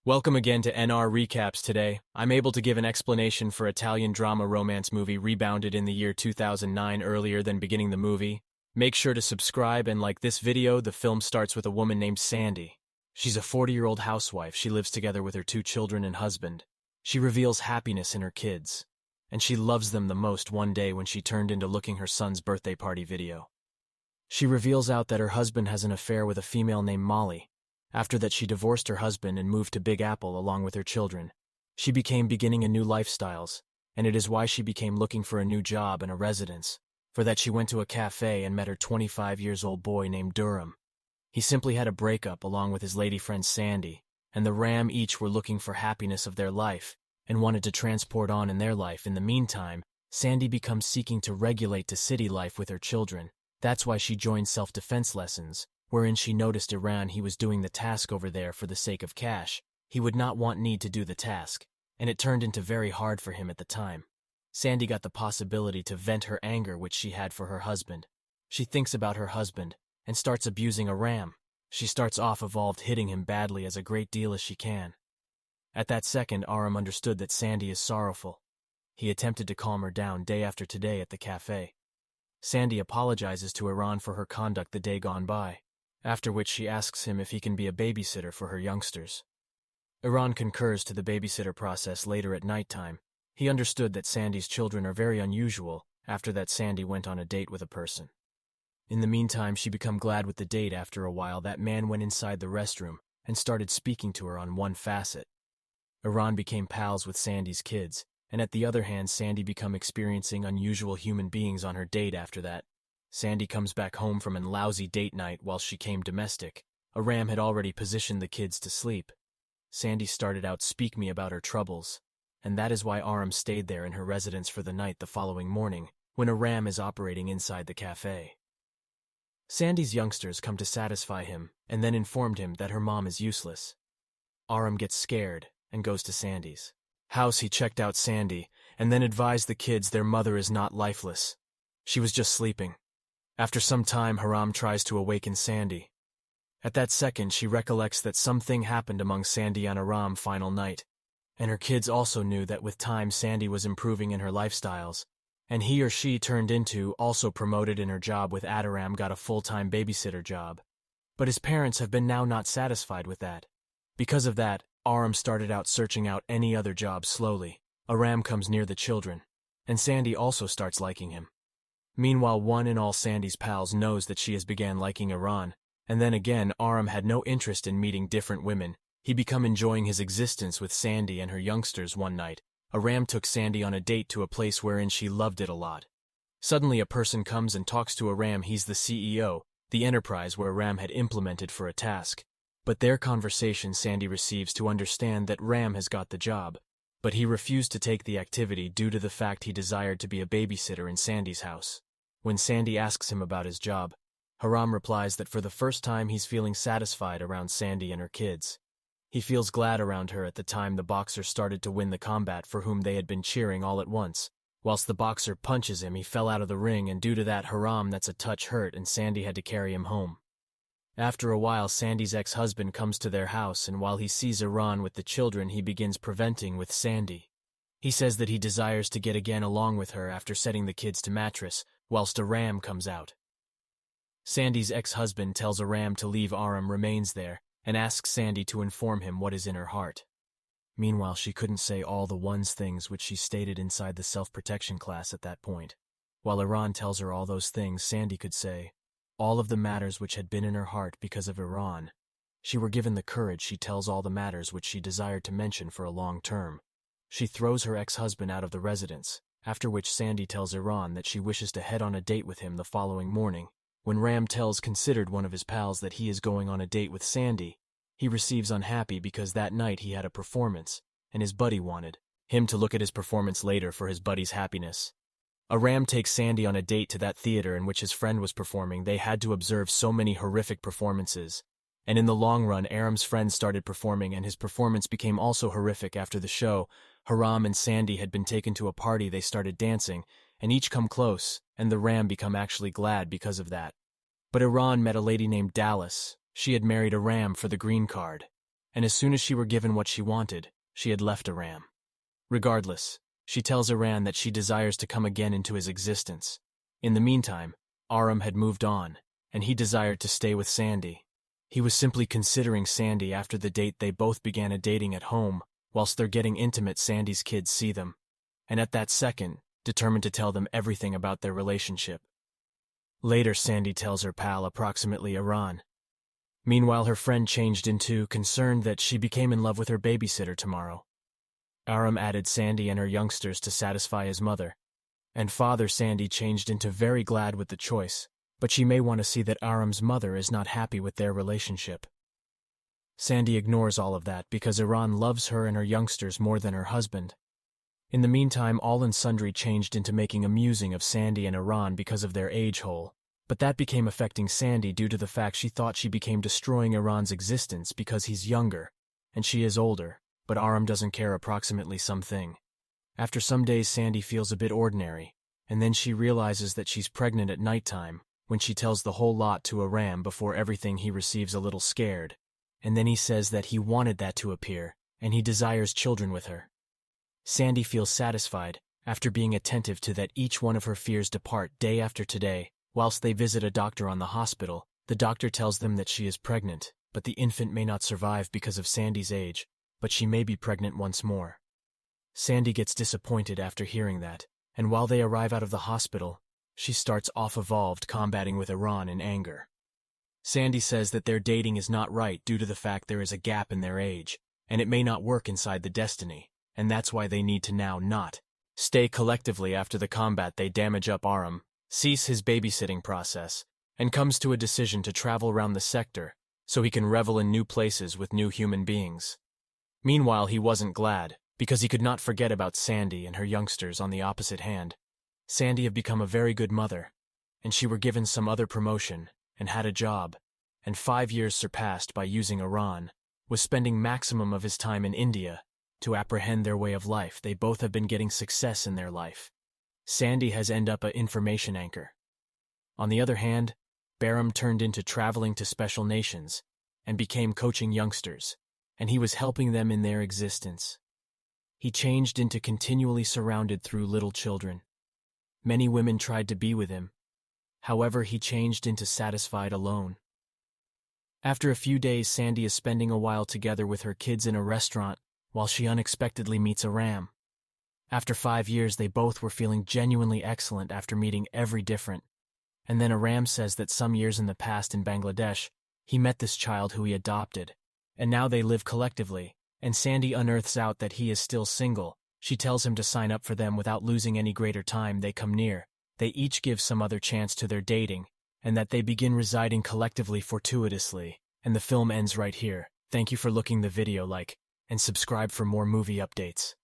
Welcome again to NR Recaps. Today, I'm able to give an explanation for Italian drama romance movie Rebounded in the year 2009 earlier than beginning the movie. Make sure to subscribe and like this video. The film starts with a woman named Sandy. She's a 40-year-old housewife. She lives together with her 2 children and husband. She reveals happiness in her kids, and she loves them the most one day when she turned into looking her son's birthday party video. She reveals out that her husband has an affair with a female named Molly. After that, she divorced her husband and moved to Big Apple along with her children. She became beginning a new lifestyles, and it is why she became looking for a new job and a residence. For that, she went to a cafe and met her 25-years-old boy named Durham. He simply had a breakup along with his lady friend Sandy, and the Ram each were looking for happiness of their life and wanted to transport on in their life. In the meantime, Sandy becomes seeking to regulate to city life with her children. That's why she joined self-defense lessons, wherein she noticed Iran he was doing the task over there for the sake of cash. He would not want need to do the task, and it turned into very hard for him at the time. Sandy got the possibility to vent her anger which she had for her husband. She thinks about her husband and starts abusing Aram. She starts off evolved hitting him badly as a great deal as she can. At that second, Aram understood that Sandy is sorrowful. He attempted to calm her down day after today at the cafe. Sandy apologizes to Iran for her conduct the day gone by, after which she asks him if he can be a babysitter for her youngsters. Iran concurs to the babysitter process later at nighttime. He understood that Sandy's children are very unusual. After that, Sandy went on a date with a person. In the meantime, she became glad with the date. After a while, that man went inside the restroom and started speaking to her on one facet. Iran became pals with Sandy's kids, and at the other hand, Sandy became experiencing unusual human beings on her date. After that, Sandy comes back home from an lousy date night while she came domestic. Aram had already positioned the kids to sleep. Sandy started out speak me about her troubles, and that is why Aram stayed there in her residence for the night the following morning, when Aram is operating inside the cafe. Sandy's youngsters come to satisfy him, and then informed him that her mom is useless. Aram gets scared and goes to Sandy's house. He checked out Sandy, and then advised the kids their mother is not lifeless. She was just sleeping. After some time, Aram tries to awaken Sandy. At that second, she recollects that something happened among Sandy and Aram final night, and her kids also knew that with time Sandy was improving in her lifestyles, and he or she turned into also promoted in her job with Aram got a full-time babysitter job. But his parents have been now not satisfied with that. Because of that, Aram started out searching out any other job slowly. Aram comes near the children, and Sandy also starts liking him. Meanwhile, one and all Sandy's pals knows that she has began liking Iran, and then again Aram had no interest in meeting different women. He become enjoying his existence with Sandy and her youngsters. One night, Aram took Sandy on a date to a place wherein she loved it a lot. Suddenly a person comes and talks to Aram. He's the CEO, the enterprise where Aram had implemented for a task. But their conversation Sandy receives to understand that Ram has got the job, but he refused to take the activity due to the fact he desired to be a babysitter in Sandy's house. When Sandy asks him about his job, Aram replies that for the first time he's feeling satisfied around Sandy and her kids. He feels glad around her. At the time, the boxer started to win the combat for whom they had been cheering all at once. Whilst the boxer punches him, he fell out of the ring, and due to that, Aram that's a touch hurt, and Sandy had to carry him home. After a while, Sandy's ex-husband comes to their house, and while he sees Iran with the children, he begins preventing with Sandy. He says that he desires to get again along with her after setting the kids to mattress, whilst Aram comes out. Sandy's ex-husband tells Aram to leave. Aram remains there, and asks Sandy to inform him what is in her heart. Meanwhile, she couldn't say all the ones things which she stated inside the self-protection class at that point. While Iran tells her all those things, Sandy could say all of the matters which had been in her heart because of Iran. She were given the courage. She tells all the matters which she desired to mention for a long term. She throws her ex-husband out of the residence, after which Sandy tells Iran that she wishes to head on a date with him the following morning. When Ram tells considered one of his pals that he is going on a date with Sandy, he receives unhappy because that night he had a performance, and his buddy wanted him to look at his performance later for his buddy's happiness. Aram takes Sandy on a date to that theater in which his friend was performing. They had to observe so many horrific performances, and in the long run, Aram's friend started performing, and his performance became also horrific. After the show, Aram and Sandy had been taken to a party. They started dancing, and each come close, and the Ram become actually glad because of that. But Iran met a lady named Dallas. She had married Aram for the green card, and as soon as she were given what she wanted, she had left Aram. Regardless, she tells Aran that she desires to come again into his existence. In the meantime, Aram had moved on, and he desired to stay with Sandy. He was simply considering Sandy after the date they both began a dating at home. Whilst they're getting intimate, Sandy's kids see them, and at that second, determined to tell them everything about their relationship. Later, Sandy tells her pal approximately Aran. Meanwhile, her friend changed into concerned that she became in love with her babysitter tomorrow. Aram added Sandy and her youngsters to satisfy his mother, and Father Sandy changed into very glad with the choice, but she may want to see that Aram's mother is not happy with their relationship. Sandy ignores all of that because Aran loves her and her youngsters more than her husband. In the meantime, all and sundry changed into making amusing of Sandy and Aran because of their age hole, but that became affecting Sandy due to the fact she thought she became destroying Aran's existence because he's younger, and she is older, but Aram doesn't care approximately something. After some days, Sandy feels a bit ordinary, and then she realizes that she's pregnant at nighttime when she tells the whole lot to Aram. Before everything, he receives a little scared, and then he says that he wanted that to appear, and he desires children with her. Sandy feels satisfied after being attentive to that each one of her fears depart day after today. Whilst they visit a doctor on the hospital, the doctor tells them that she is pregnant, but the infant may not survive because of Sandy's age, but she may be pregnant once more. Sandy gets disappointed after hearing that, and while they arrive out of the hospital, she starts off evolved combating with Aran in anger. Sandy says that their dating is not right due to the fact there is a gap in their age, and it may not work inside the destiny, and that's why they need to now not stay collectively. After the combat, they damage up Aram, cease his babysitting process, and comes to a decision to travel around the sector so he can revel in new places with new human beings. Meanwhile, he wasn't glad, because he could not forget about Sandy and her youngsters. On the opposite hand, Sandy had become a very good mother, and she were given some other promotion, and had a job, and 5 years surpassed by using Aran, was spending maximum of his time in India to apprehend their way of life. They both have been getting success in their life. Sandy has ended up an information anchor. On the other hand, Baram turned into traveling to special nations and became coaching youngsters, and he was helping them in their existence. He changed into continually surrounded through little children. Many women tried to be with him. However, he changed into satisfied alone. After a few days, Sandy is spending a while together with her kids in a restaurant while she unexpectedly meets Aram. After 5 years, they both were feeling genuinely excellent after meeting every different. And then Aram says that some years in the past in Bangladesh, he met this child who he adopted, and now they live collectively, and Sandy unearths out that he is still single. She tells him to sign up for them without losing any greater time. They come near. They each give some other chance to their dating, and that they begin residing collectively fortuitously, and the film ends right here. Thank you for looking the video, like, and subscribe for more movie updates.